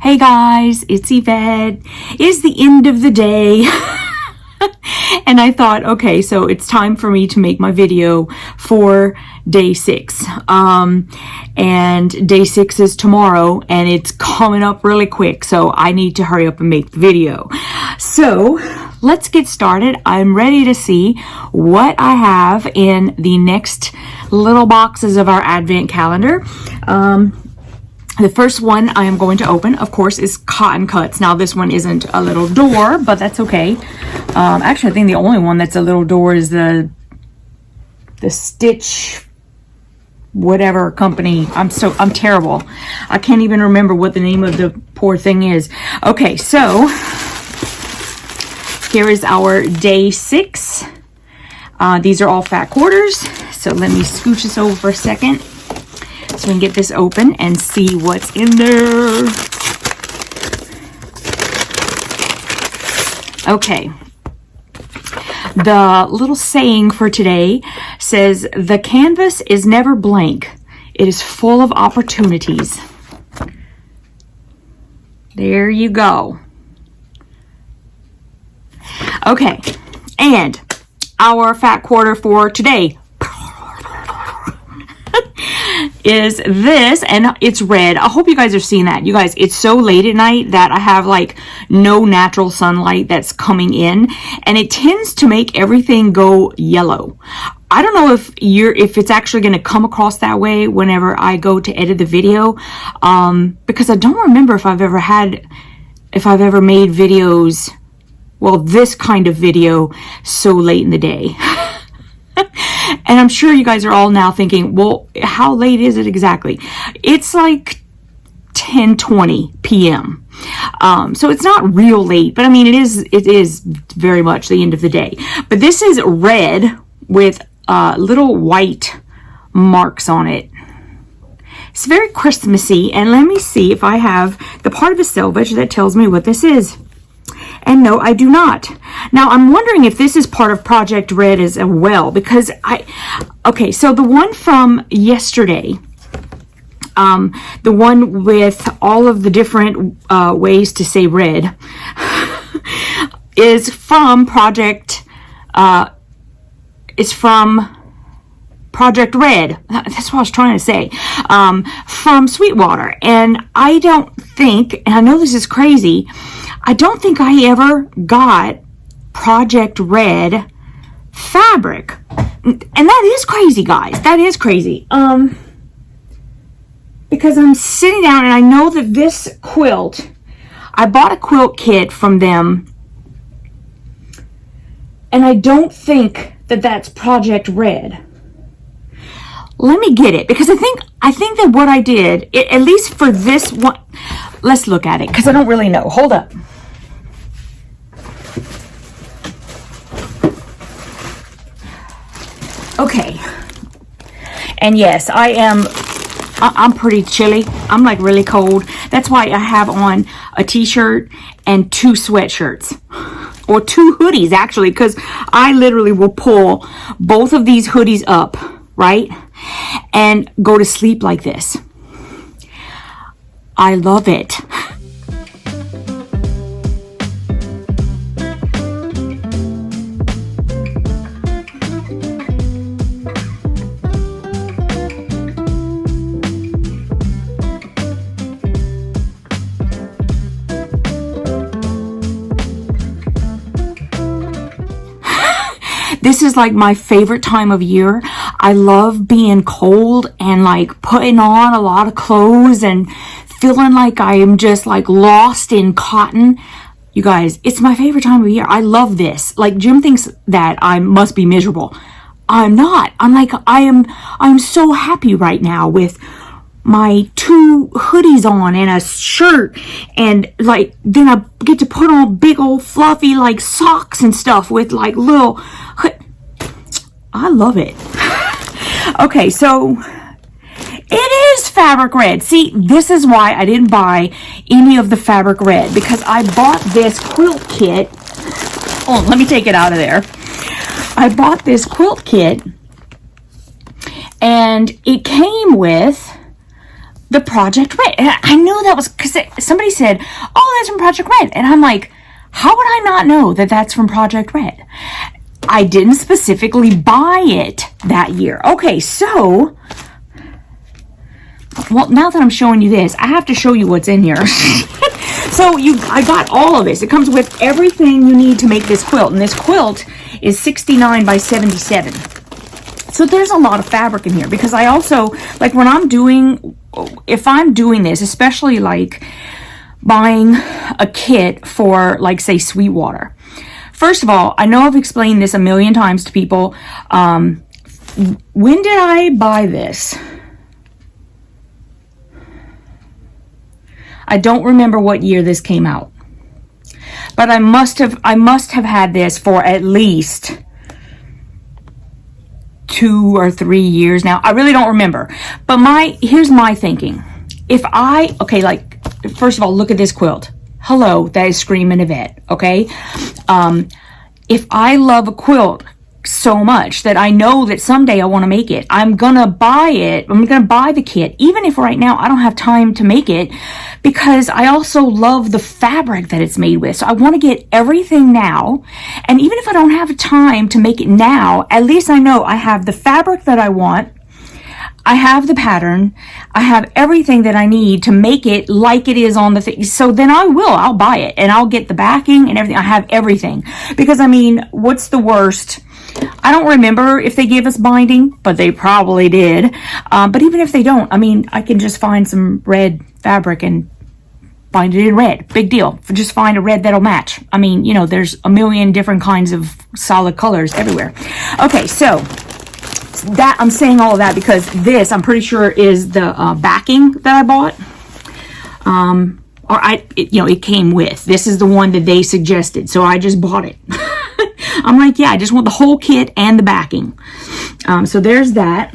Hey guys, it's Yvette. It's the end of the day. And I thought, okay, so it's time for me to make my video for day 6. And day 6 is tomorrow and it's coming up really quick. So I need to hurry up and make the video. So let's get started. I'm ready to see what I have in the next little boxes of our advent calendar. The first one I am going to open, of course, is Cotton Cuts. Now, this one isn't a little door, but that's okay. Actually, I think the only one that's a little door is the Stitch whatever company. I'm terrible. I can't even remember what the name of the poor thing is. Okay, so here is our day 6. These are all fat quarters. So let me scooch this over for a second, so we can get this open and see what's in there. Okay. The little saying for today says, the canvas is never blank. It is full of opportunities. There you go. Okay. And our fat quarter for today is this, and it's red. I hope you guys are seeing that. You guys, it's so late at night that I have like no natural sunlight that's coming in, and it tends to make everything go yellow. I don't know if it's actually going to come across that way whenever I go to edit the video, because I don't remember if I've ever made videos, well, this kind of video so late in the day. And I'm sure you guys are all now thinking, well, how late is it exactly? It's like 10:20 p.m. So it's not real late, but I mean, it is very much the end of the day. But this is red with little white marks on it. It's very Christmassy. And let me see if I have the part of the selvage that tells me what this is. And no, I do not. Now, I'm wondering if this is part of Project Red as well, because okay, so the one from yesterday, the one with all of the different ways to say red, is from Project Red. That's what I was trying to say. From Sweetwater. And I don't think, and I know this is crazy, I don't think I ever got Project Red fabric. And that is crazy, guys. That is crazy. Because I'm sitting down and I know that this quilt, I bought a quilt kit from them, and I don't think that that's Project Red. Let me get it, because I think that what I did, at least for this one, let's look at it, because I don't really know. Hold up. Okay. And yes, I'm pretty chilly. I'm like really cold. That's why I have on a t-shirt and 2 sweatshirts. Or 2 hoodies, actually, because I literally will pull both of these hoodies up, right? And go to sleep like this. I love it. This is like my favorite time of year. I love being cold and like putting on a lot of clothes and feeling like I am just like lost in cotton. You guys, it's my favorite time of year. I love this. Like, Jim thinks that I must be miserable. I'm not. I'm like, I'm so happy right now with my 2 hoodies on and a shirt, and like then I get to put on big old fluffy like socks and stuff with like little I love it. Okay, so it is fabric red. See, this is why I didn't buy any of the fabric red, because I bought this quilt kit. Oh, let me take it out of there. I bought this quilt kit and it came with the Project Red. And I knew that was because somebody said, oh, that's from Project Red. And I'm like, how would I not know that that's from Project Red? I didn't specifically buy it that year. Okay, so, well, now that I'm showing you this, I have to show you what's in here. So I got all of this. It comes with everything you need to make this quilt. And this quilt is 69 by 77. So there's a lot of fabric in here, because I also, like when if I'm doing this, especially like buying a kit for, like, say, Sweetwater. First of all, I know I've explained this a million times to people. When did I buy this? I don't remember what year this came out, but I must have had this for at least 2 or 3 years now. I really don't remember. But here's my thinking. Okay, like, first of all, look at this quilt. Hello, that is Screamin' Yvette, okay? If I love a quilt so much that I know that someday I want to make it, I'm gonna buy it. I'm gonna buy the kit, even if right now I don't have time to make it, because I also love the fabric that it's made with. So I want to get everything now, and even if I don't have time to make it now, at least I know I have the fabric that I want, I have the pattern, I have everything that I need to make it like it is on the thing. So then I'll buy it, and I'll get the backing and everything. I have everything, because I mean, what's the worst? I don't remember if they gave us binding, but they probably did. But even if they don't, I mean, I can just find some red fabric and bind it in red. Big deal. Just find a red that'll match. I mean, you know, there's a million different kinds of solid colors everywhere. Okay, so that, I'm saying all of that because this, I'm pretty sure, is the backing that I bought. It came with. This is the one that they suggested, so I just bought it. I'm like, yeah, I just want the whole kit and the backing. So there's that.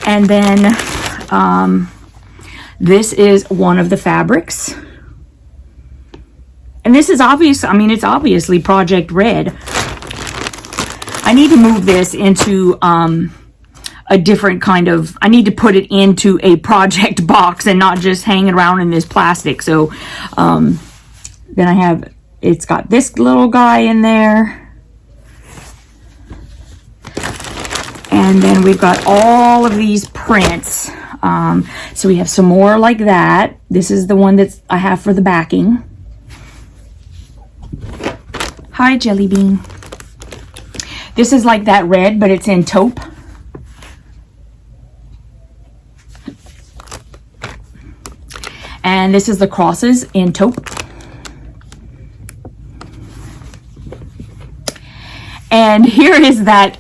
And then this is one of the fabrics. And this is obvious. I mean, it's obviously Project Red. I need to move this into a different kind of, I need to put it into a project box and not just hang it around in this plastic. So then it's got this little guy in there. And then we've got all of these prints. So we have some more like that. This is the one that I have for the backing. Hi, Jellybean. This is like that red, but it's in taupe. And this is the crosses in taupe. And here is that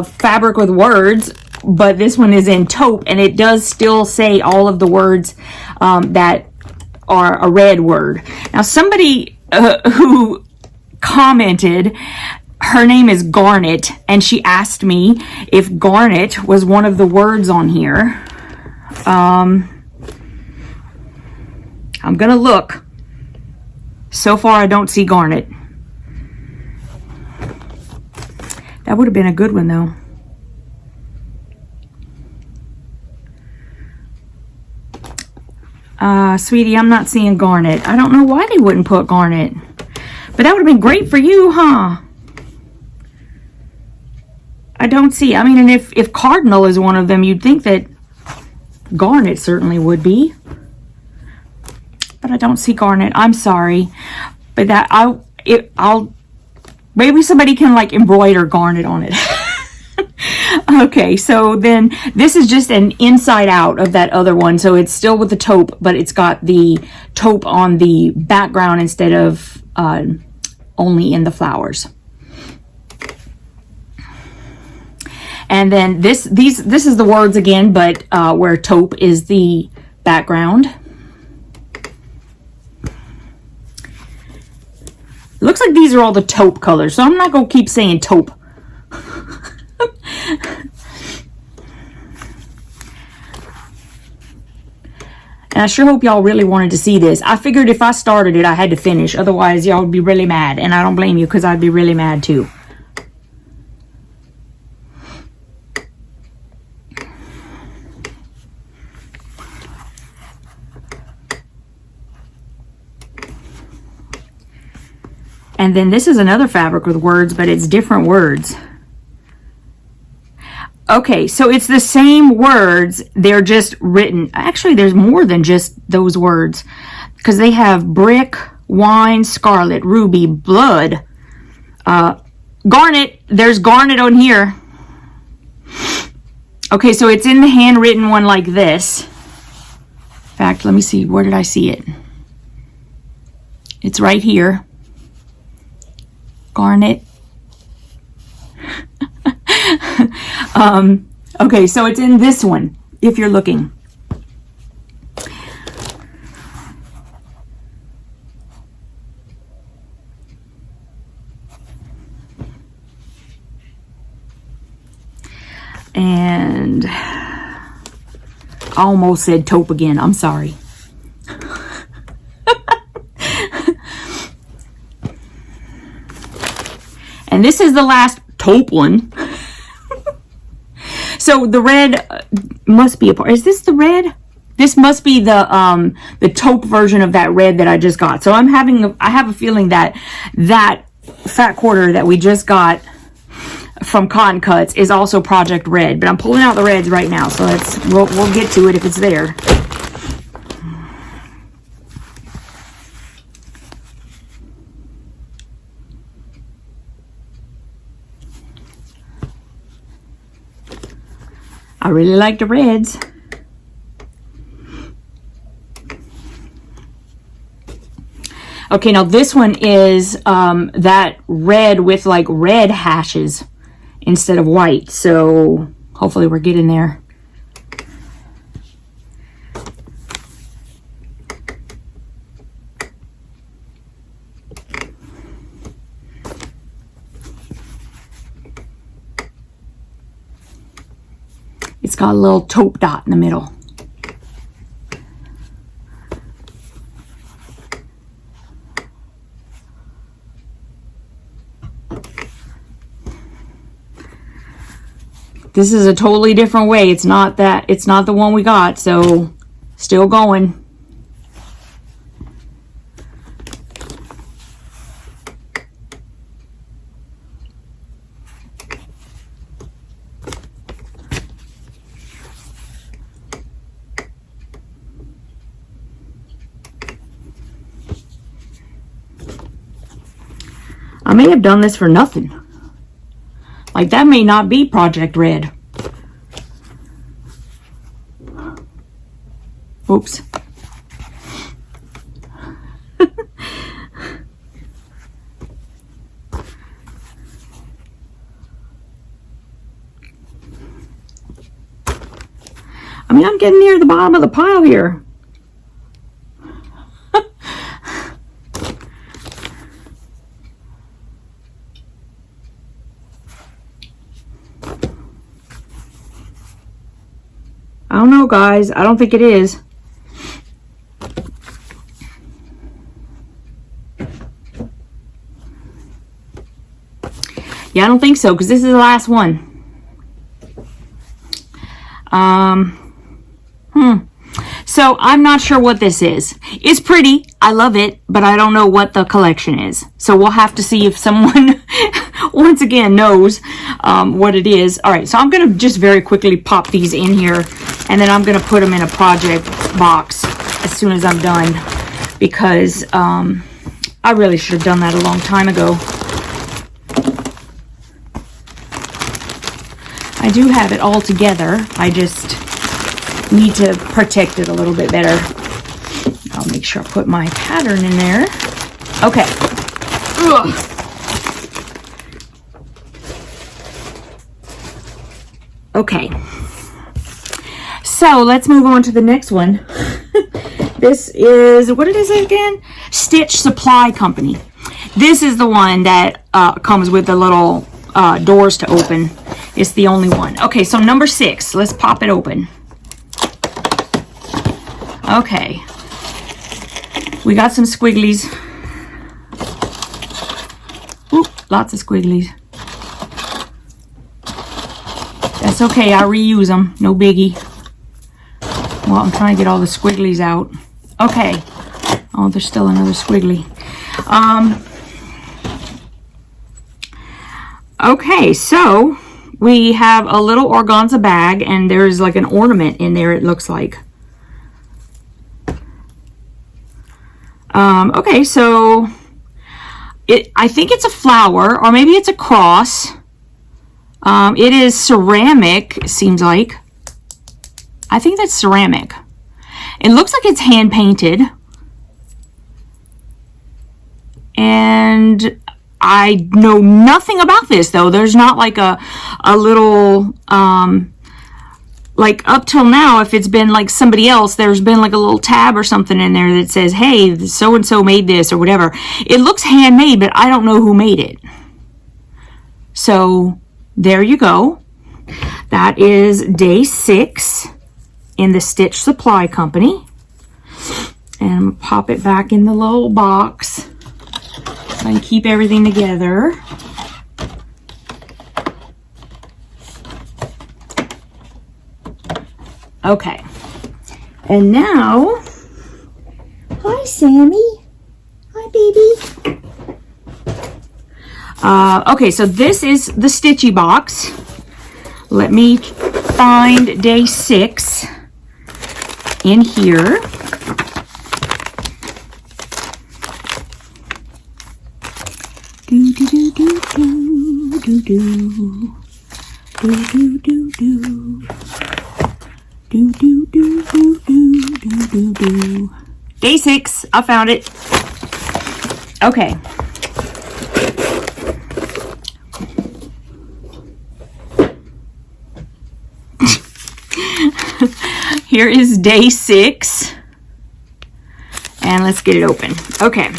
fabric with words, but this one is in taupe, and it does still say all of the words that are a red word. Now, somebody who commented, her name is Garnet, and she asked me if garnet was one of the words on here. I'm gonna look. So far, I don't see garnet. That would have been a good one, though. Sweetie, I'm not seeing garnet. I don't know why they wouldn't put garnet. But that would have been great for you, huh? I don't see. I mean, and if cardinal is one of them, you'd think that garnet certainly would be. But I don't see garnet. I'm sorry. But that I'll maybe somebody can like embroider garnet on it. Okay, so then this is just an inside out of that other one. So it's still with the taupe, but it's got the taupe on the background instead of only in the flowers. And then this is the words again, but where taupe is the background. It looks like these are all the taupe colors, so I'm not going to keep saying taupe. And I sure hope y'all really wanted to see this. I figured if I started it, I had to finish. Otherwise, y'all would be really mad. And I don't blame you, because I'd be really mad too. And then this is another fabric with words, but it's different words. Okay, so it's the same words. They're just written. Actually, there's more than just those words, because they have brick, wine, scarlet, ruby, blood, garnet. There's garnet on here. Okay, so it's in the handwritten one like this. In fact, let me see. Where did I see it? It's right here. Garnet. Okay, so it's in this one, if you're looking. And I almost said taupe again. I'm sorry. And this is the last taupe one. So the red must be a part. Is this the red? This must be the taupe version of that red that I just got. So I have a feeling that that fat quarter that we just got from Cotton Cuts is also Project Red. But I'm pulling out the reds right now, so we'll get to it if it's there. I really like the reds. Okay, now this one is that red with like red hashes instead of white. So hopefully we're getting there. It's got a little taupe dot in the middle. This is a totally different way. It's not the one we got, so still going. I may have done this for nothing. Like, that may not be Project Red. Oops. I mean, I'm getting near the bottom of the pile here. I don't know, guys. I don't think it is. Yeah, I don't think so, because this is the last one. So I'm not sure what this is. It's pretty. I love it, but I don't know what the collection is. So we'll have to see if someone once again knows what it is. All right, so I'm going to just very quickly pop these in here, and then I'm going to put them in a project box as soon as I'm done, because I really should have done that a long time ago. I do have it all together. I just need to protect it a little bit better. I'll make sure I put my pattern in there. Okay. Ugh. Okay. So let's move on to the next one. This is, what is it again? Stitch Supply Company. This is the one that comes with the little doors to open. It's the only one. Okay, so number 6. Let's pop it open. Okay. We got some squigglies. Ooh, lots of squigglies. That's okay. I reuse them. No biggie. Well, I'm trying to get all the squigglies out. Okay. Oh, there's still another squiggly. Okay, so we have a little organza bag, and there's like an ornament in there, it looks like. Okay, so I think it's a flower, or maybe it's a cross. It is ceramic, it seems like. I think that's ceramic. It looks like it's hand painted. And I know nothing about this, though. There's not like a little, like up till now, if it's been like somebody else, there's been like a little tab or something in there that says, hey, so-and-so made this or whatever. It looks handmade, but I don't know who made it. So there you go. That is day 6 in the Stitch Supply Company. And I'm going to pop it back in the little box so I can keep everything together. Okay. And now, hi Sammy. Hi baby. Okay, so this is the Stitchy box. Let me find day 6 in here. Do do do do do do do do do do do. Do do do do do do do do. Day 6, I found it. Okay. Here is day 6. And let's get it open. Okay.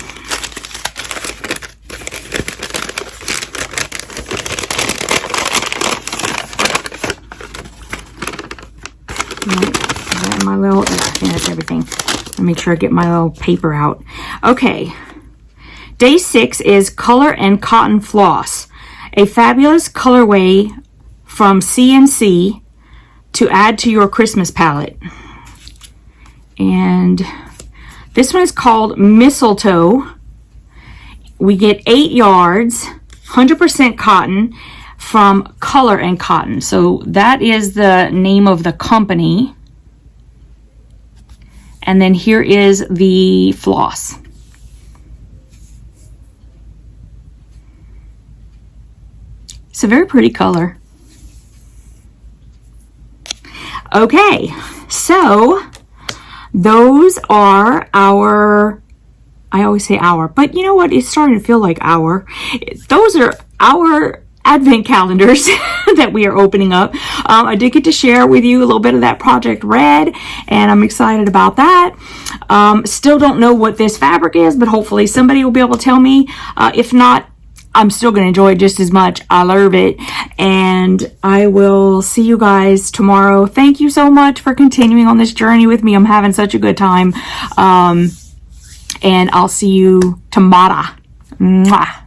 My little, I think that's everything. Let me make sure I get my little paper out. Okay. Day 6 is Color and Cotton Floss. A fabulous colorway from CNC to add to your Christmas palette. And this one is called Mistletoe. We get 8 yards, 100% cotton from Color and Cotton. So that is the name of the company. And then here is the floss. It's a very pretty color. Okay, so those are our, I always say our, but you know what? It's starting to feel like our. Those are our advent calendars that we are opening up. I did get to share with you a little bit of that Project Red, and I'm excited about that. Still don't know what this fabric is, but hopefully somebody will be able to tell me. If not, I'm still going to enjoy it just as much. I love it. And I will see you guys tomorrow. Thank you so much for continuing on this journey with me. I'm having such a good time. And I'll see you tomorrow. Mwah.